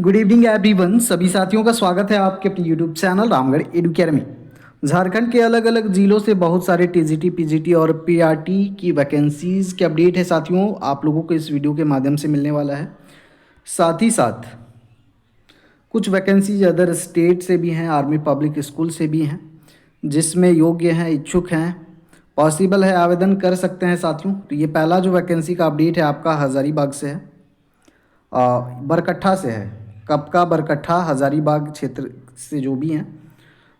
Good evening everyone. सभी साथियों का स्वागत है आपके अपने यूट्यूब चैनल रामगढ़ एडुकेयर में। झारखंड के अलग अलग जिलों से बहुत सारे टीजीटी पीजीटी और पीआरटी की वैकेंसीज़ के अपडेट है साथियों, आप लोगों को इस वीडियो के माध्यम से मिलने वाला है। साथ ही साथ कुछ वैकेंसीज अदर स्टेट से भी हैं, आर्मी पब्लिक स्कूल से भी हैं, जिसमें योग्य हैं, इच्छुक हैं, पॉसिबल है, आवेदन कर सकते हैं साथियों। तो ये पहला जो वैकेंसी का अपडेट है आपका हज़ारीबाग से है, बरकट्ठा से है। कपका बरकट्ठा हज़ारीबाग क्षेत्र से जो भी हैं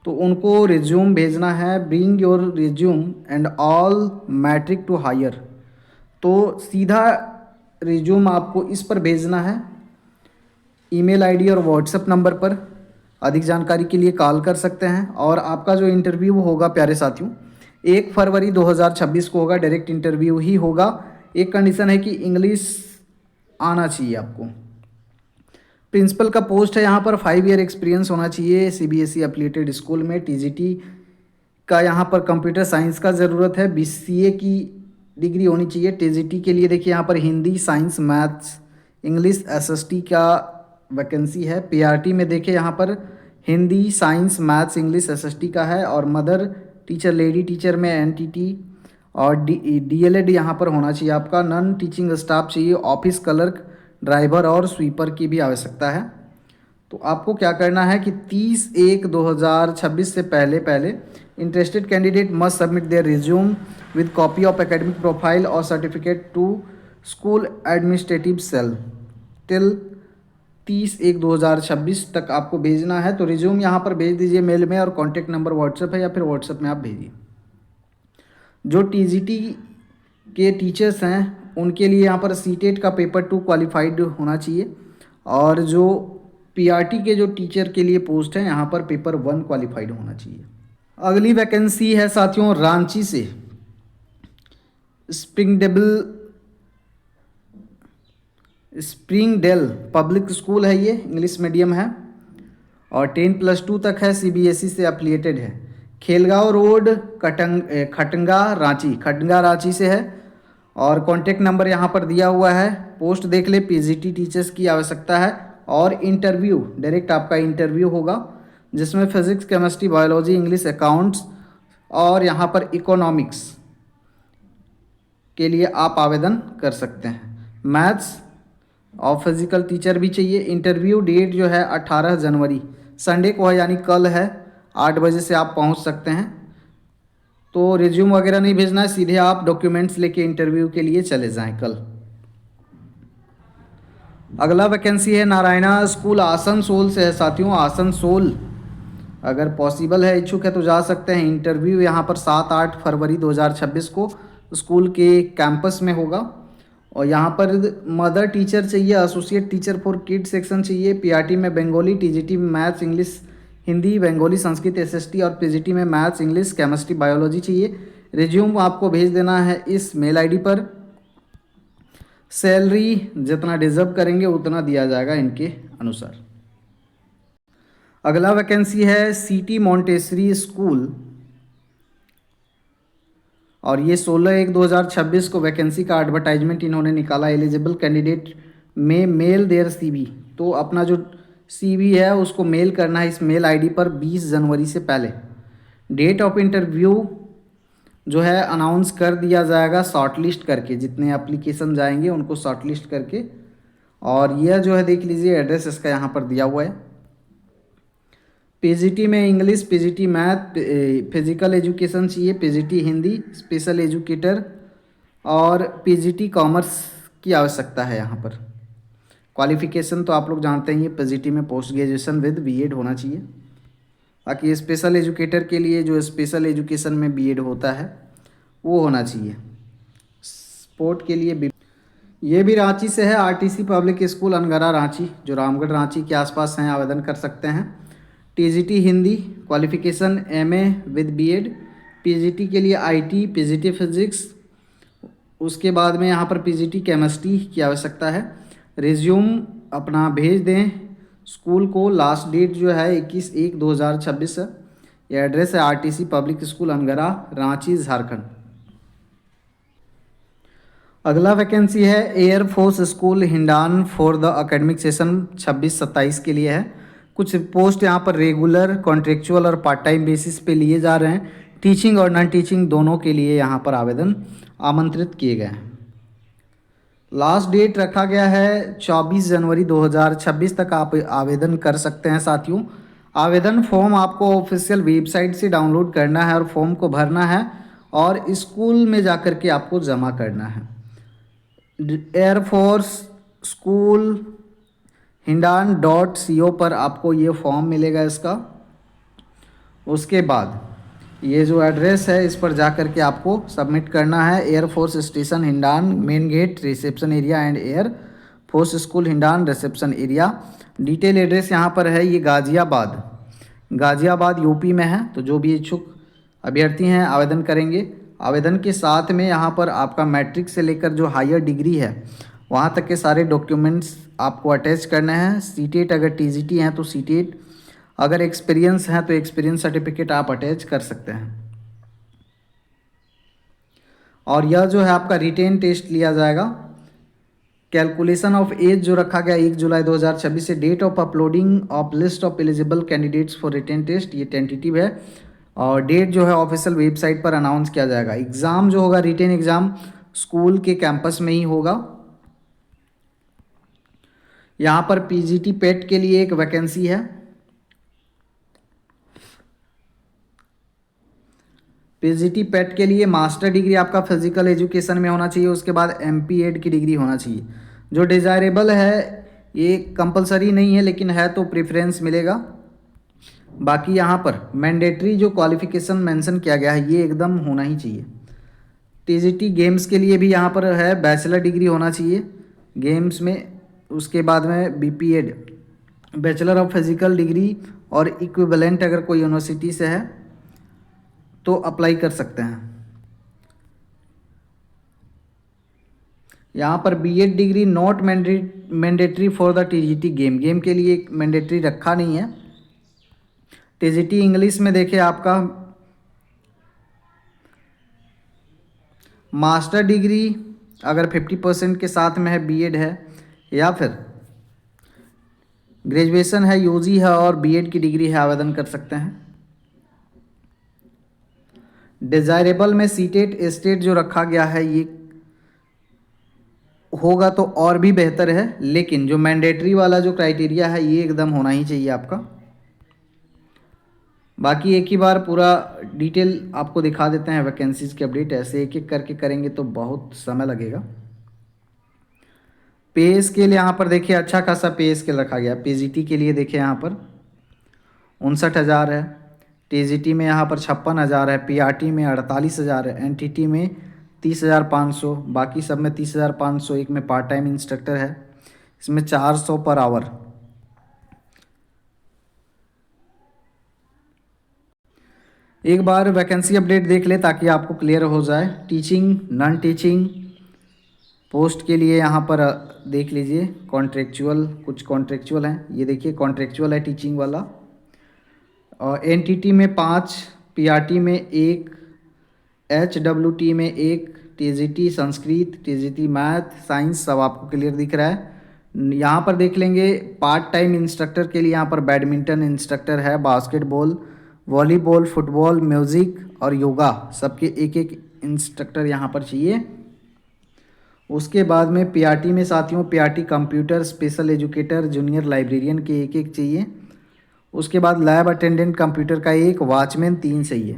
तो उनको रिज्यूम भेजना है। Bring your resume and all matric to higher. तो सीधा रिज्यूम आपको इस पर भेजना है, ईमेल आईडी और व्हाट्सएप नंबर पर। अधिक जानकारी के लिए कॉल कर सकते हैं। और आपका जो इंटरव्यू होगा प्यारे साथियों 1 फरवरी 2026 को होगा, डायरेक्ट इंटरव्यू ही होगा। एक कंडीशन है कि इंग्लिश आना चाहिए आपको। प्रिंसिपल का पोस्ट है यहाँ पर, 5 ईयर एक्सपीरियंस होना चाहिए सीबीएसई एफिलिएटेड स्कूल में। टीजीटी का यहाँ पर कंप्यूटर साइंस का ज़रूरत है, बीसीए की डिग्री होनी चाहिए। टीजीटी के लिए देखिए यहाँ पर Hindi, science, maths, English, SST का वैकेंसी है। पीआरटी में देखिए यहाँ पर Hindi, science, maths, English, SST का है। और मदर टीचर, लेडी टीचर में एनटीटी और डीएलएड यहाँ पर होना चाहिए आपका। नॉन टीचिंग स्टाफ चाहिए, ऑफिस क्लर्क, ड्राइवर और स्वीपर की भी आवश्यकता है। तो आपको क्या करना है कि 30/1/2026 से पहले interested candidate must submit their resume with copy of academic profile और certificate to school administrative cell till 30/1/2026 तक आपको भेजना है। तो रिज्यूम यहाँ पर भेज दीजिए मेल में, और कॉन्टैक्ट नंबर व्हाट्सएप है या फिर व्हाट्सएप में आप भेजिए। जो टीजीटी के टीचर्स हैं उनके लिए यहाँ पर सीटेट का पेपर 2 क्वालिफाइड होना चाहिए। और जो पीआरटी के जो टीचर के लिए पोस्ट है यहाँ पर पेपर 1 क्वालिफाइड होना चाहिए। अगली वैकेंसी है साथियों रांची से, स्प्रिंगडेल पब्लिक स्कूल है, ये इंग्लिश मीडियम है और 10+2 तक है, सीबीएसई से एफिलिएटेड है। खेलगांव रोड, खटंगा रांची से है। और कॉन्टैक्ट नंबर यहाँ पर दिया हुआ है। पोस्ट देख ले, पीजीटी टीचर्स की आवश्यकता है। और इंटरव्यू, डायरेक्ट आपका इंटरव्यू होगा, जिसमें physics, chemistry, biology, English, accounts और यहाँ पर इकोनॉमिक्स के लिए आप आवेदन कर सकते हैं। मैथ्स और फिजिकल टीचर भी चाहिए। इंटरव्यू डेट जो है 18 जनवरी संडे को है, यानी कल है। 8 बजे से आप पहुंच सकते हैं। तो रिज्यूम वगैरह नहीं भेजना है, सीधे आप डॉक्यूमेंट्स लेके इंटरव्यू के लिए चले जाएं कल। अगला वैकेंसी है नारायणा स्कूल आसनसोल से है साथियों। आसनसोल अगर पॉसिबल है, इच्छुक है तो जा सकते हैं। इंटरव्यू यहाँ पर 7-8 फरवरी 2026 को स्कूल के कैंपस में होगा। और यहाँ पर मदर टीचर चाहिए, associate teacher for kid section चाहिए। पीआरटी में बंगाली, टीजीटी में maths, English, Hindi, Bengali, Sanskrit, SST और पीजीटी में मैथ्स, इंग्लिश, केमिस्ट्री, बायोलॉजी चाहिए। रिज्यूम आपको भेज देना है इस मेल आईडी पर। सैलरी जितना डिजर्व करेंगे उतना दिया जाएगा इनके अनुसार। अगला वैकेंसी है सिटी मॉन्टेसरी स्कूल, और ये 16/1/2026 को वैकेंसी का एडवर्टाइजमेंट इन्होंने निकाला। एलिजिबल कैंडिडेट में मेल देयर सीवी, तो अपना जो सीवी है उसको मेल करना है इस मेल आईडी पर 20 जनवरी से पहले। डेट ऑफ इंटरव्यू जो है अनाउंस कर दिया जाएगा शॉर्टलिस्ट करके, जितने एप्लीकेशन जाएंगे उनको शॉर्टलिस्ट करके। और यह जो है देख लीजिए, एड्रेस इसका यहाँ पर दिया हुआ है। पीजीटी में English, PGT math, physical education चाहिए, पीजीटी हिंदी, स्पेशल एजुकेटर और पीजीटी कॉमर्स की आवश्यकता है यहाँ पर। क्वालिफिकेशन तो आप लोग जानते हैं, पीजीटी में पोस्ट ग्रेजुएशन विद बीएड होना चाहिए। बाकी स्पेशल एजुकेटर के लिए जो स्पेशल एजुकेशन में बीएड होता है वो होना चाहिए। स्पोर्ट के लिए भी ये भी रांची से है, RTC public school Angara Ranchi, जो रामगढ़ रांची के आसपास हैं, आवेदन कर सकते हैं। TGT Hindi, qualification MA with BEd. PGT के लिए आईटी, पीजीटी फिजिक्स, उसके बाद में यहाँ पर पीजीटी केमिस्ट्री की आवश्यकता है। रिज्यूम अपना भेज दें स्कूल को। लास्ट डेट जो है 21/1/2026 है। ये एड्रेस है RTC public school Angara Ranchi Jharkhand. अगला वैकेंसी है air force school Hindan for the academic session 26-27 के लिए है। कुछ पोस्ट यहाँ पर रेगुलर, कॉन्ट्रेक्चुअल और पार्ट टाइम बेसिस पे लिए जा रहे हैं। टीचिंग और नॉन टीचिंग दोनों के लिए यहाँ पर आवेदन आमंत्रित किए गए हैं। लास्ट डेट रखा गया है 24 जनवरी 2026 तक आप आवेदन कर सकते हैं साथियों। आवेदन फॉर्म आपको ऑफिशियल वेबसाइट से डाउनलोड करना है और फॉर्म को भरना है और स्कूल में जाकर के आपको जमा करना है। एयरफोर्स स्कूल hindan.co पर आपको ये फॉर्म मिलेगा इसका। उसके बाद ये जो एड्रेस है इस पर जा कर के आपको सबमिट करना है। Air force station Hindan main gate reception area and air force school Hindan reception area. Detail address यहाँ पर है, ये गाज़ियाबाद यूपी में है। तो जो भी इच्छुक अभ्यर्थी हैं आवेदन करेंगे। आवेदन के साथ में यहाँ पर आपका मैट्रिक से लेकर जो हायर डिग्री है वहाँ तक के सारे डॉक्यूमेंट्स आपको अटैच करने हैं। सीटेट अगर टीजीटी हैं तो सीटेट, अगर एक्सपीरियंस है तो एक्सपीरियंस सर्टिफिकेट आप अटैच कर सकते हैं। और यह जो है आपका रिटेन टेस्ट लिया जाएगा। कैलकुलेशन ऑफ एज जो रखा गया 1 जुलाई 2026 से date of uploading of list of eligible candidates for written test, ये टेंटेटिव है और डेट जो है ऑफिशियल वेबसाइट पर अनाउंस किया जाएगा। एग्ज़ाम जो होगा रिटेन एग्ज़ाम स्कूल के कैंपस में ही होगा। यहाँ पर पीजीटी पेट के लिए एक वैकेंसी है। पीजीटी पेट के लिए मास्टर डिग्री आपका फिजिकल एजुकेशन में होना चाहिए, उसके बाद एमपी एड की डिग्री होना चाहिए। जो डिज़ायरेबल है ये कंपलसरी नहीं है लेकिन है तो प्रेफरेंस मिलेगा। बाकी यहाँ पर मैंडेटरी जो क्वालिफिकेशन मेंशन किया गया है ये एकदम होना ही चाहिए। टीजीटी गेम्स के लिए भी यहाँ पर है बैचलर डिग्री होना चाहिए गेम्स में। उसके बाद में BPEd bachelor of physical degree और इक्विवेलेंट अगर कोई यूनिवर्सिटी से है तो अप्लाई कर सकते हैं। यहाँ पर BEd degree not mandatory for the TGT game के लिए मैंडेटरी रखा नहीं है। टीजीटी इंग्लिश में देखिए आपका मास्टर डिग्री अगर 50% के साथ में है, बीएड है या फिर ग्रेजुएशन है, यूजी है और बीएड की डिग्री है, आवेदन कर सकते हैं। डिज़ायरेबल में सीटेट स्टेट जो रखा गया है ये होगा तो और भी बेहतर है, लेकिन जो मैंडेटरी वाला जो क्राइटेरिया है ये एकदम होना ही चाहिए आपका। बाकी एक ही बार पूरा डिटेल आपको दिखा देते हैं वैकेंसीज़ की अपडेट। ऐसे एक एक करके करेंगे तो बहुत समय लगेगा। पे स्केल यहाँ पर देखिए अच्छा खासा पे स्केल रखा गया। पीजीटी के लिए देखिए यहाँ पर 59,000 है, टीजीटी में यहाँ पर 56,000 है, पीआरटी में 48,000 है, एनटीटी में 30,500, बाकी सब में 30,500। एक में पार्ट टाइम इंस्ट्रक्टर है, इसमें 400 पर आवर। एक बार वैकेंसी अपडेट देख ले ताकि आपको क्लियर हो जाए। टीचिंग नॉन टीचिंग पोस्ट के लिए यहाँ पर देख लीजिए। कॉन्ट्रेक्चुअल, कुछ कॉन्ट्रेक्चुअल हैं, ये देखिए कॉन्ट्रेक्चुअल है टीचिंग वाला। और एनटीटी में 5, पीआरटी में 1, एचडब्ल्यूटी में 1, TGT Sanskrit, TGT math science सब आपको क्लियर दिख रहा है। यहाँ पर देख लेंगे पार्ट टाइम इंस्ट्रक्टर के लिए यहाँ पर बैडमिंटन इंस्ट्रक्टर है, बास्केटबॉल, वॉलीबॉल, फुटबॉल, म्यूज़िक और योगा सबके एक एक इंस्ट्रक्टर यहाँ पर चाहिए। उसके बाद में पीआरटी में साथियों PRT computer special educator junior librarian के एक एक चाहिए। उसके बाद लैब अटेंडेंट कंप्यूटर का 1, वॉचमैन 3 चाहिए,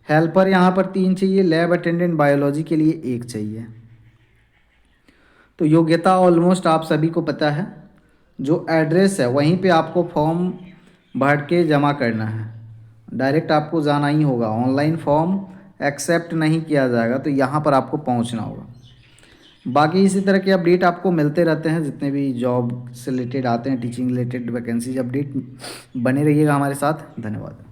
हेल्पर यहाँ पर 3 चाहिए, लैब अटेंडेंट बायोलॉजी के लिए 1 चाहिए। तो योग्यता ऑलमोस्ट आप सभी को पता है। जो एड्रेस है वहीं पे आपको फॉर्म भर के जमा करना है। डायरेक्ट आपको जाना ही होगा, ऑनलाइन फॉर्म एक्सेप्ट नहीं किया जाएगा, तो यहाँ पर आपको पहुँचना होगा। बाकी इसी तरह के अपडेट आपको मिलते रहते हैं जितने भी जॉब से रिलेटेड आते हैं, टीचिंग रिलेटेड वैकेंसीज अपडेट। बने रहिएगा हमारे साथ। धन्यवाद।